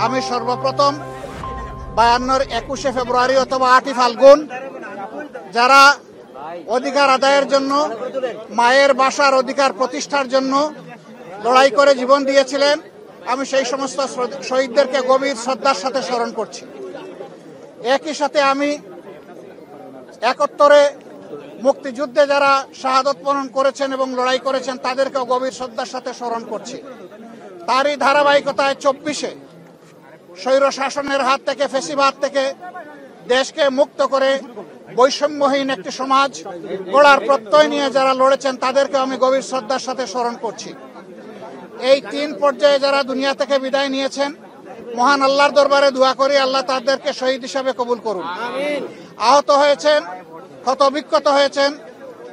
আমি সর্বপ্রথম 52-র 21শে ফেব্রুয়ারি অথবা 8ই ফাল্গুন যারা অধিকার আদায়ের জন্য, মায়ের বাসার অধিকার প্রতিষ্ঠার জন্য লড়াই করে জীবন দিয়েছিলেন, আমি সেই সমস্ত শহীদদেরকে গভীর শ্রদ্ধার সাথে স্মরণ করছি। একই সাথে আমি 71-এ মুক্তিযুদ্ধে যারা শাহাদত বরণ করেছেন এবং লড়াই করেছেন তাদেরকেও গভীর শ্রদ্ধার সাথে স্মরণ করছি। তারই ধারাবাহিকতায় 24-এ স্বৈর শাসনের হাত থেকে, ফ্যাসিবাদ থেকে দেশকে মুক্ত করে বৈষম্যহীন একটি সমাজ গড়ার প্রত্যয় নিয়ে যারা লড়েছেন তাদেরকে আমি গভীর শ্রদ্ধার সাথে স্মরণ করছি। এই 3 পর্যায়ে যারা দুনিয়া থেকে বিদায় নিয়েছেন, মহান আল্লাহর দরবারে দোয়া করি আল্লাহ তাদেরকে শহীদ হিসাবে কবুল করুন। আহত হয়েছেন, ক্ষতবিক্ষত হয়েছেন,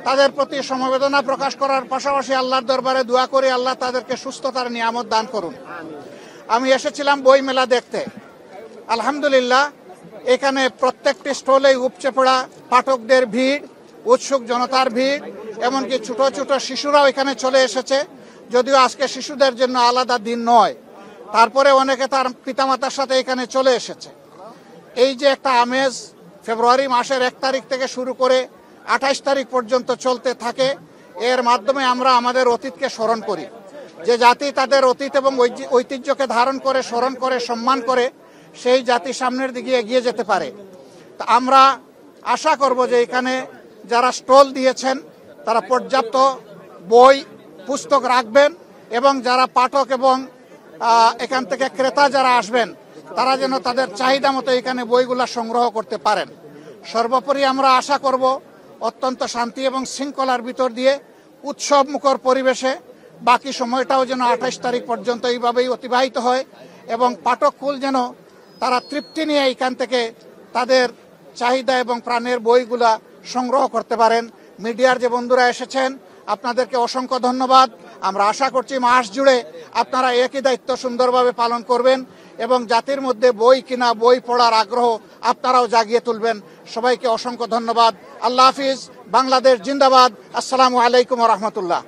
তাদের প্রতি সমবেদনা প্রকাশ করার পাশাপাশি আল্লাহর দরবারে দোয়া করি আল্লাহ তাদেরকে সুস্থতার নিয়ামত দান করুন। আমি এসেছিলাম বই মেলা দেখতে। আলহামদুলিল্লাহ, এখানে প্রত্যেকটি স্টলেই উপচে পড়া পাঠকদের ভিড়, উৎসুক জনতার ভিড়, এমনকি ছোট ছোট শিশুরাও এখানে চলে এসেছে। যদিও আজকে শিশুদের জন্য আলাদা দিন নয়, তারপরে অনেকে তার পিতামাতার সাথে এখানে চলে এসেছে। এই যে একটা আমেজ ফেব্রুয়ারি মাসের 1 তারিখ থেকে শুরু করে 28 তারিখ পর্যন্ত চলতে থাকে, এর মাধ্যমে আমরা আমাদের অতীতকে স্মরণ করি। যে জাতি তাদের অতীত এবং ঐতিহ্যকে ধারণ করে, স্মরণ করে, সম্মান করে, সেই জাতি সামনের দিকে এগিয়ে যেতে পারে। তা আমরা আশা করব যে এখানে যারা স্টল দিয়েছেন তারা পর্যাপ্ত বই পুস্তক রাখবেন এবং যারা পাঠক এবং এখান থেকে ক্রেতা যারা আসবেন তারা যেন তাদের চাহিদা মতো এখানে বইগুলা সংগ্রহ করতে পারেন। সর্বোপরি আমরা আশা করব অত্যন্ত শান্তি এবং শৃঙ্খলার ভিতর দিয়ে উৎসব মুখর পরিবেশে বাকি সময়টাও যেন 28 তারিখ পর্যন্ত এইভাবেই অতিবাহিত হয় এবং পাঠককুল যেন তারা তৃপ্তি নিয়ে এখান থেকে তাদের চাহিদা এবং প্রাণের বইগুলা সংগ্রহ করতে পারেন। মিডিয়ার যে বন্ধুরা এসেছেন আপনাদেরকে অসংখ্য ধন্যবাদ। আমরা আশা করছি মাস জুড়ে আপনারা একই দায়িত্ব সুন্দরভাবে পালন করবেন এবং জাতির মধ্যে বই কিনা, বই পড়ার আগ্রহ আপনারাও জাগিয়ে তুলবেন। সবাইকে অসংখ্য ধন্যবাদ। আল্লাহ হাফিজ। বাংলাদেশ জিন্দাবাদ। আসসালামু আলাইকুম ওয়া রাহমাতুল্লাহ।